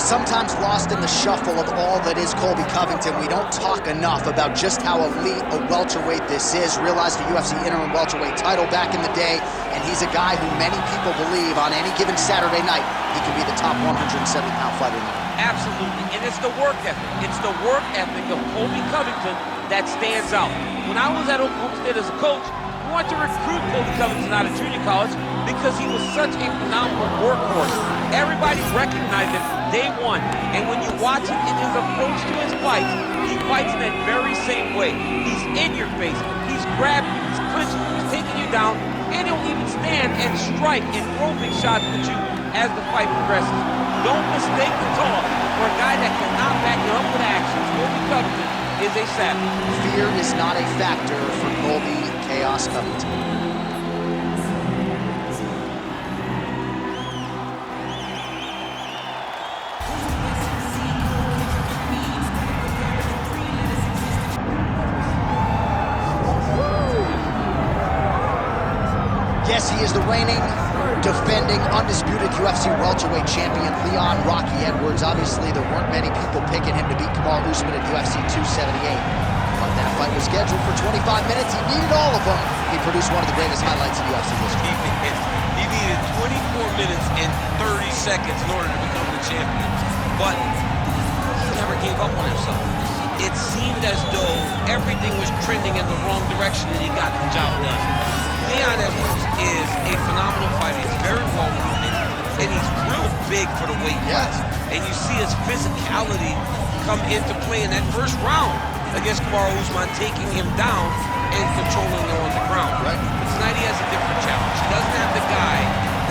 Sometimes lost in the shuffle of all that is Colby Covington, we don't talk enough about just how elite a welterweight this is. Realized the UFC interim welterweight title back in the day, and he's a guy who many people believe on any given Saturday night, he can be the top 170-pound fighter in the world. Absolutely, and it's the work ethic. It's the work ethic of Colby Covington that stands out. When I was at Oklahoma State as a coach, we wanted to recruit Colby Covington out of junior college because he was such a phenomenal workhorse. Everybody recognized him day one, and when you watch him in his approach to his fights, he fights in that very same way. He's in your face, he's grabbing you, he's clinching you, he's taking you down, and he'll even stand and strike and throw big shots at you as the fight progresses. Don't mistake the talk for a guy that cannot back you up with actions. Colby Covington is a savage. Fear is not a factor for Colby Chaos Covington. Yes, he is the reigning, defending, undisputed UFC welterweight champion, Leon Rocky Edwards. Obviously, there weren't many people picking him to beat Kamaru Usman at UFC 278. But that fight was scheduled for 25 minutes. He needed all of them. He produced one of the greatest highlights in UFC history. He needed 24 minutes and 30 seconds in order to become the champion. But he never gave up on himself. It seemed as though everything was trending in the wrong direction and he got the job done. Leon Edwards is a phenomenal fighter. He's very well-rounded, and he's real big for the weight class. And you see his physicality come into play in that first round against Kamaru Usman, taking him down and controlling him on the ground. Right. But tonight he has a different challenge. He doesn't have the guy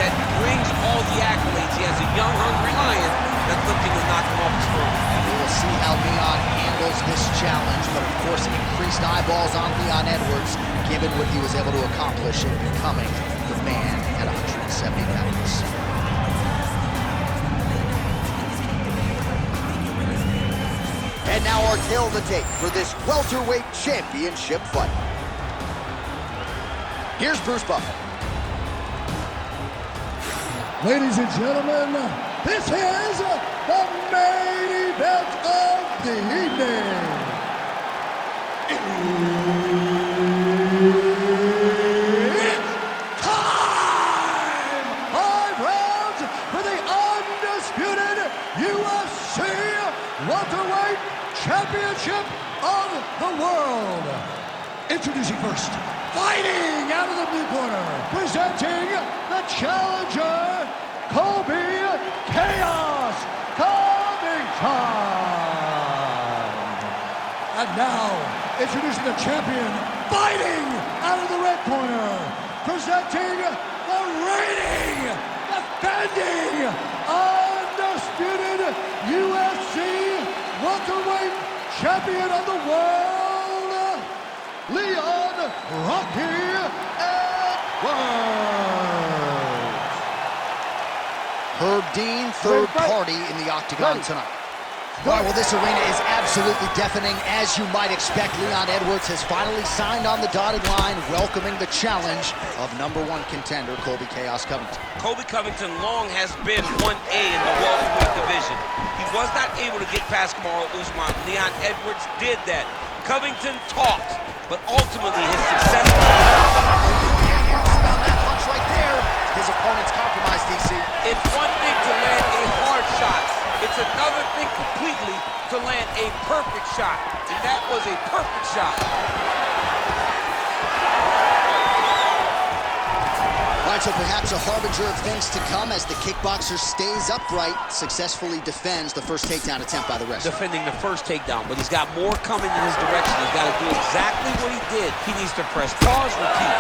that brings all the accolades. He has a young, hungry lion that's looking to knock him off his throne. We will see how Leon handles this challenge, but of course increased eyeballs on Leon Edwards, given what he was able to accomplish in becoming the man at 170 pounds. And now our tale of the tape for this welterweight championship fight. Here's Bruce Buffer. Ladies and gentlemen, this is the main event of the evening. It's time! 5 rounds for the undisputed UFC welterweight championship of the world. Introducing first, fighting out of the blue corner, presenting the challenger, Colby Chaos Covington. And now, introducing the champion, fighting out of the red corner, presenting the reigning, defending, undisputed UFC welterweight champion of the world, Leon Rocky Edwards. Herb Dean, third party in the octagon tonight. All right, well, this arena is absolutely deafening. As you might expect, Leon Edwards has finally signed on the dotted line, welcoming the challenge of #1 contender, Colby Chaos Covington. Colby Covington long has been 1A in the welterweight division. He was not able to get past Kamaru Usman. Leon Edwards did that. Covington talked, but ultimately his success... Found that punch right there. His opponent's compromised, DC. It's one thing to land a hard shot. It's another thing completely to land a perfect shot. And that was a perfect shot. All right, so perhaps a harbinger of things to come as the kickboxer stays upright, successfully defends the first takedown attempt by the wrestler. Defending the first takedown, but he's got more coming in his direction. He's got to do exactly what he did. He needs to press pause, repeat,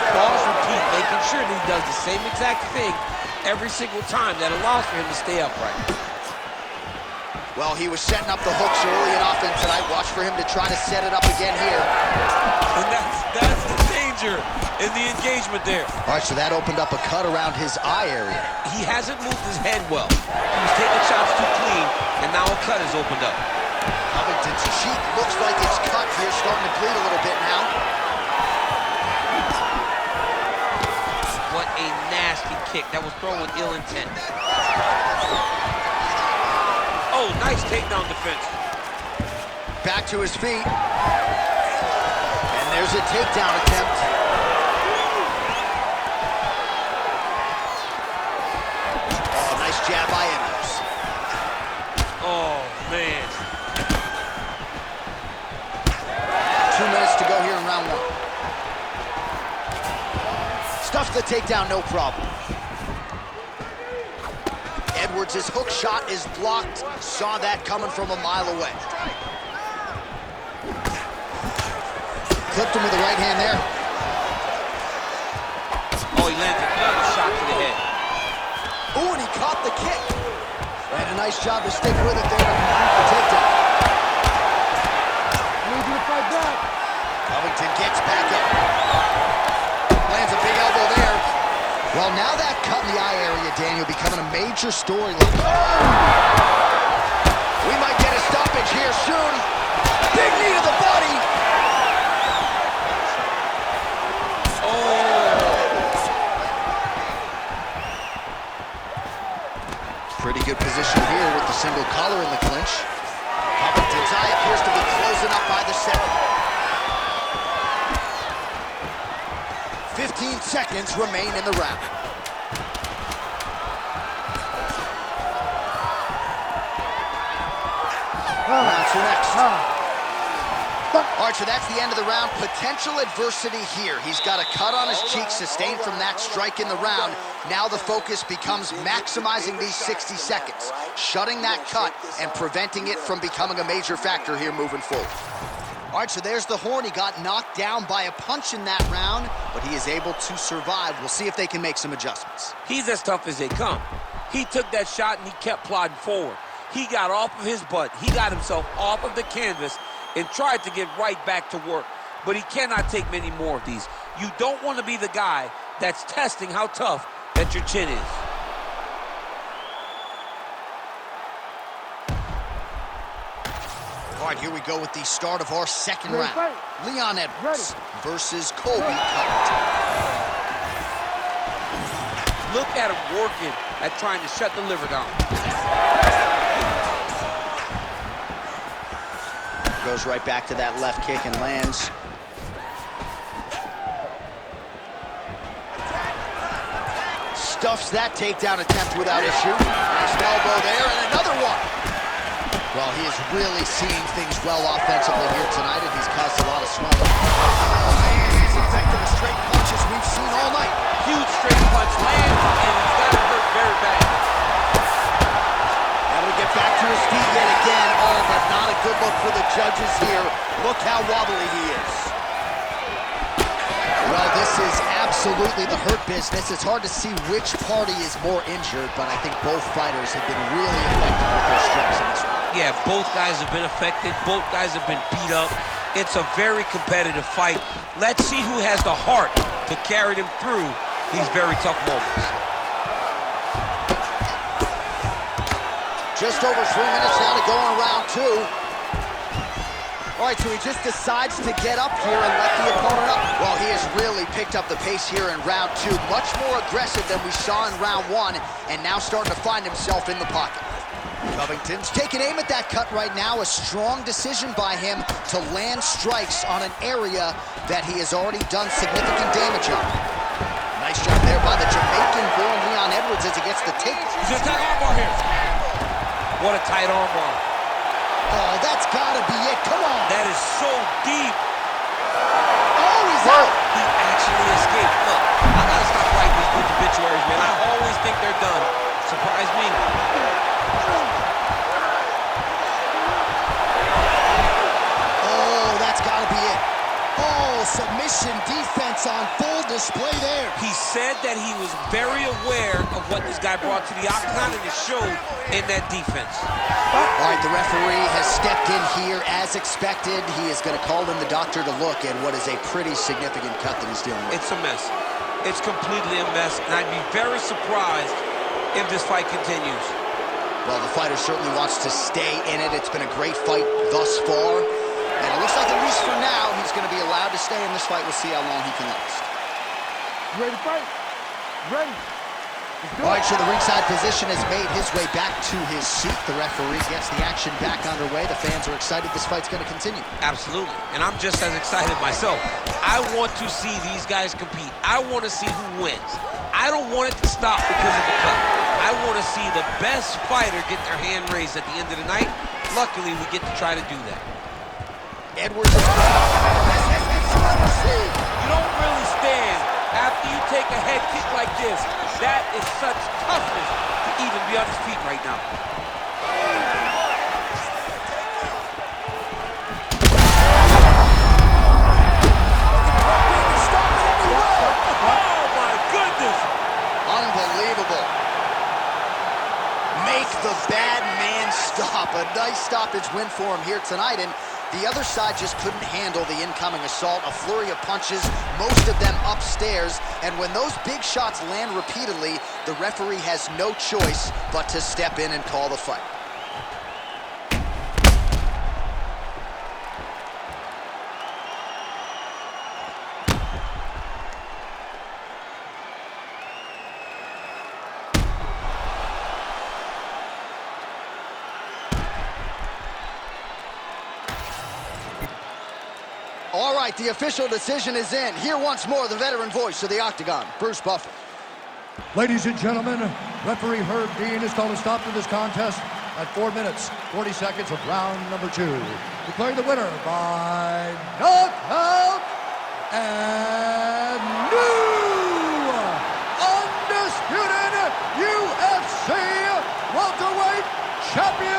making sure that he does the same exact thing every single time that allows for him to stay upright. Well, he was setting up the hooks early and often tonight. Watch for him to try to set it up again here. And that's the danger in the engagement there. All right, so that opened up a cut around his eye area. He hasn't moved his head well. He was taking shots too clean, and now a cut has opened up. Covington's cheek looks like it's cut here, starting to bleed a little bit now. What a nasty kick. That was thrown with ill intent. Oh, Oh, nice takedown defense. Back to his feet. And there's a takedown attempt. Oh, nice jab by Edwards. Oh, man. 2 minutes to go here in round 1. Stuffs the takedown, no problem. Edwards' hook shot is blocked. Saw that coming from a mile away. Clipped him with the right hand there. Oh, he landed another shot to the head. Ooh, and he caught the kick. And a nice job to stick with it there to complete the takedown. I need you to fight back. Covington gets back up. Lands a big elbow there. Well, now that cut in the eye area, Daniel, becoming a major storyline. Oh! We might get a stoppage here soon. Big knee to the body. Pretty good position here with the single collar in the clinch. Covington's eye appears to be closing up by the second. 15 seconds remain in the round. Round 2 next. All right, so that's the end of the round. Potential adversity here. He's got a cut on his cheek sustained from that strike in the round. Now the focus becomes maximizing these 60 seconds, shutting that cut and preventing it from becoming a major factor here moving forward. All right, so there's the horn. He got knocked down by a punch in that round, but he is able to survive. We'll see if they can make some adjustments. He's as tough as they come. He took that shot and he kept plodding forward. He got off of his butt. He got himself off of the canvas and tried to get right back to work. But he cannot take many more of these. You don't want to be the guy that's testing how tough that your chin is. All right, here we go with the start of our second round. Leon Edwards versus Colby Covington. Look at him working at trying to shut the liver down. Goes right back to that left kick and lands. Stuffs that takedown attempt without issue. Nice elbow there, and another one. Well, he is really seeing things well offensively here tonight, and he's caused a lot of swelling. Oh, man, he's effective with straight punches we've seen all night. Huge straight punch lands, and he's got him hurt very bad. Able to get back to his feet yet again. Oh, but not a good look for the judges here. Look how wobbly he is. Well, this is absolutely the hurt business. It's hard to see which party is more injured, but I think both fighters have been really effective with their strikes in this one. Yeah, both guys have been affected. Both guys have been beat up. It's a very competitive fight. Let's see who has the heart to carry them through these very tough moments. Just over 3 minutes now to go in round 2. All right, so he just decides to get up here and let the opponent up. Well, he has really picked up the pace here in round 2. Much more aggressive than we saw in round 1, and now starting to find himself in the pocket. Covington's taking aim at that cut right now. A strong decision by him to land strikes on an area that he has already done significant damage on. Nice job there by the Jamaican-born Leon Edwards as he gets the take. He's a tight armbar here. What a tight armbar. Oh, that's gotta be it. Come on. That is so deep. Oh, he's out. He actually escaped. Look, I gotta stop writing these good obituaries, man. I always think they're done. Surprise me. Oh, that's gotta be it. Oh, submission defense on full display there. He said that he was very aware of what this guy brought to the octagon, and it showed in that defense. All right, the referee has stepped in here as expected. He is going to call in the doctor to look at what is a pretty significant cut that he's dealing with. It's a mess. It's completely a mess, and I'd be very surprised if this fight continues. Well, the fighter certainly wants to stay in it. It's been a great fight thus far. And it looks like, at least for now, he's going to be allowed to stay in this fight. We'll see how long he can last. Ready to fight? Ready. All right, so the ringside physician has made his way back to his seat. The referee gets the action back underway. The fans are excited. This fight's going to continue. Absolutely, and I'm just as excited myself. I want to see these guys compete. I want to see who wins. I don't want it to stop because of the cut. I want to see the best fighter get their hand raised at the end of the night. Luckily, we get to try to do that. Edwards is... You don't really stand after you take a head kick like this. That is such toughness to even be on his feet right now. Oh my goodness! Unbelievable. Make the bad man stop. A nice stoppage win for him here tonight, and the other side just couldn't handle the incoming assault. A flurry of punches, most of them upstairs, and when those big shots land repeatedly, the referee has no choice but to step in and call the fight. All right, the official decision is in. Here once more, the veteran voice of the Octagon, Bruce Buffer. Ladies and gentlemen, referee Herb Dean has called a stop to this contest at 4 minutes, 40 seconds of round number 2. Declaring the winner by knockout and new undisputed UFC welterweight champion,